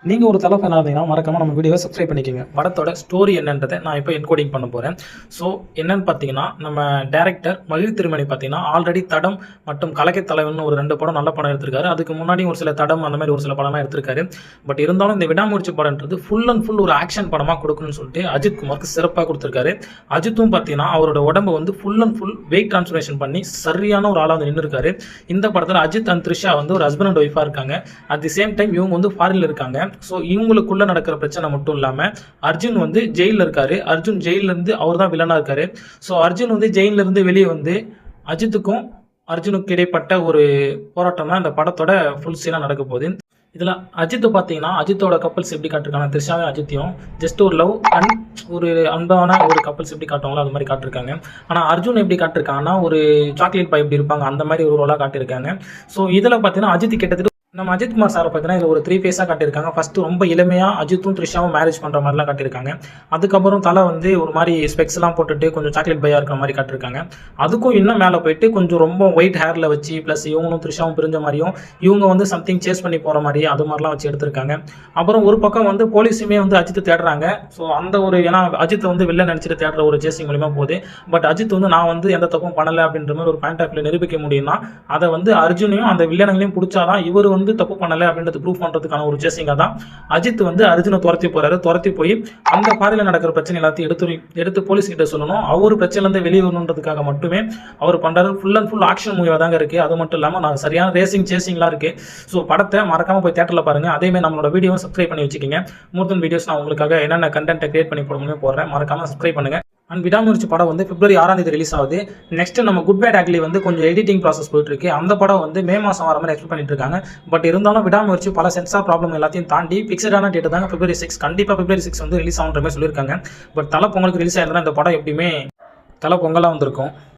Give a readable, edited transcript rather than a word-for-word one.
நீங்கள் ஒரு தலை ஃபேனாக இருந்தீங்கன்னா மறக்காமல் நம்ம வீடியோவை சப்ஸ்கிரைப் பண்ணிக்கோங்க. படத்தோட ஸ்டோரி என்னன்றதை நான் இப்போ என்கோடிங் பண்ண போகிறேன். ஸோ என்னன்னு பார்த்தீங்கன்னா, நம்ம டேரக்டர் மகிழ் திருமணி பார்த்தீங்கன்னா ஆல்ரெடி தடம் மற்றும் கலக்கை தலைவன் ஒரு 2 படம் நல்ல படம் எடுத்திருக்காரு. அதுக்கு முன்னாடி ஒரு சில தடம் அந்த மாதிரி ஒரு சில படம்லாம் எடுத்திருக்காரு. பட் இருந்தாலும் இந்த விடாமுயற்சி படம்ன்றது ஃபுல் அண்ட் ஃபுல் ஒரு ஆக்ஷன் படமாக கொடுக்கணும்னு சொல்லிட்டு அஜித் குமாருக்கு சிறப்பாக கொடுத்துருக்காரு. அஜித்தும் பார்த்தீங்கன்னா அவரோட உடம்பை வந்து full and full weight transformation பண்ணி சரியான ஒரு ஆளாக வந்து நின்று இருக்காரு. இந்த படத்தில் அஜித் அண்ட் த்ரிஷா வந்து ஒரு ஹஸ்பண்ட் அண்ட் ஒய்ஃபாக இருக்காங்க. அட் தி சேம் டைம் இவங்க வந்து ஃபாரின்ல இருக்காங்க. ஸோ இவங்களுக்குள்ள நடக்கிற பிரச்சனை மட்டும் இல்லாமல் அர்ஜுன் வந்து ஜெயிலில் இருக்காரு. அர்ஜுன் ஜெயிலிருந்து அவர் தான் வில்லனாக இருக்காரு. ஸோ அர்ஜுன் வந்து ஜெயிலிருந்து வெளியே வந்து அஜித்துக்கும் அர்ஜுனுக்கு இடைப்பட்ட ஒரு போராட்டம் தான் இந்த படத்தோட ஃபுல் சீனாக நடக்க போகுது. இதில் அஜித் பார்த்தீங்கன்னா அஜித்தோட கப்பல்ஸ் எப்படி காட்டிருக்காங்க, த்ரிஷாவும் அஜித்தையும் ஜஸ்ட் ஒரு லவ் அண்ட் ஒரு அன்பான ஒரு கப்பல்ஸ் எப்படி காட்டுவாங்களோ அது மாதிரி காட்டிருக்காங்க. ஆனால் அர்ஜுன் எப்படி காட்டிருக்காங்கன்னா ஒரு சாக்லேட் பாய் எப்படி இருப்பாங்க அந்த மாதிரி ஒரு ரோலாக காட்டியிருக்காங்க. ஸோ இதில் பார்த்தீங்கன்னா அஜித் கிட்டத்தட்ட நம்ம அஜித் குமார் சாரை பார்த்தீங்கன்னா இதில் ஒரு 3 ஃபேஸாக காட்டியிருக்காங்க. ஃபஸ்ட்டு ரொம்ப எளிமையாக அஜித்தும் த்ரிஷாவும் மேரேஜ் பண்ணுற மாதிரிலாம் காட்டியிருக்காங்க. அதுக்கப்புறம் தலை வந்து ஒரு மாதிரி ஸ்பெக்ஸ்லாம் போட்டுட்டு கொஞ்சம் சாக்லேட் பையாக இருக்கிற மாதிரி காட்டியிருக்காங்க. அதுக்கும் இன்னும் மேலே போயிட்டு கொஞ்சம் ரொம்ப ஒயிட் ஹேரில் வச்சு ப்ளஸ் இவங்களும் த்ரிஷாவும் பிரிஞ்ச மாதிரியும் இவங்க வந்து சம்திங் சேஸ் பண்ணி போகிற மாதிரி அது மாதிரிலாம் வச்சு எடுத்திருக்காங்க. அப்புறம் ஒரு பக்கம் வந்து போலீஸுமே வந்து அஜித்தை தேடுறாங்க. ஸோ அந்த ஒரு ஏன்னா அஜித்தை வந்து வெளில நினச்சிட்டு தேடுற ஒரு சேசிங் மூலிமா போகுது. பட் அஜித் வந்து நான் வந்து எந்த தப்பும் பண்ணலை அப்படின்ற மாதிரி ஒரு பாயிண்ட் ஆஃப் வியூ நிரூபிக்க முடியும்னா அதை வந்து அர்ஜுனையும் அந்த வில்லனையும் பிடிச்சாதான் இவர் வந்து தப்பு பண்ணலை அப்படின்றது ப்ரூவ் பண்ணுறதுக்கான ஒரு சேசிங்காக தான் அஜித் வந்து அர்ஜுனை துரத்தி போகிறாரு. துரத்தி போய் அந்த பாதையில் நடக்கிற பிரச்சனை எல்லாத்தையும் எடுத்து போலீஸ் கிட்ட சொல்லணும். அவர் பிரச்சனைலேருந்து வெளியே வரணுன்றதுக்காக மட்டுமே அவர் பண்ணுறாரு. ஃபுல் அண்ட் ஃபுல் ஆக்ஷன் மூவியாக தாங்க இருக்குது. அது மட்டும் இல்லாமல் நான் சரியான ரேசிங் சேசிங்லாம் இருக்குது. ஸோ படத்தை மறக்காமல் போய் தேட்டரில் பாருங்கள். அதேமாதிரி நம்மளோட வீடியோவை சப்ஸ்கிரைப் பண்ணி வச்சுக்கோங்க. மோர் தென் வீடியோஸ் நான் உங்களுக்காக என்னென்ன கண்டென்ட்டை கிரியேட் பண்ணி போடுறேன். மறக்காமல் சப்ஸ்கிரைப் பண்ணுங்கள். அண்ட் விடாமுயற்சி படம் வந்து February 6 ரிலீஸ் ஆகுது. நெக்ஸ்ட் நம்ம குட் பேட் ஆக்லி வந்து கொஞ்சம் எடிட்டிங் ப்ராசஸ் போயிட்டு இருக்கு. அந்த படம் வந்து மே மாதம் வர மாதிரி எக்ஸ்பெக்ட் பண்ணிட்டு இருக்காங்க. பட் இருந்தாலும் விடாமுயற்சி பல சென்சார் ப்ராப்ளம் எல்லாத்தையும் தாண்டி ஃபிக்ஸடான டேட் தாங்க February 6. கண்டிப்பாக February 6 வந்து ரிலீஸ் ஆகுன்ற மாதிரி சொல்லியிருக்காங்க. பட் தலை பொங்கலுக்கு ரிலீஸ் ஆயிருந்தா இந்த படம் எப்படியுமே தலை பொங்கலாக வந்திருக்கும்.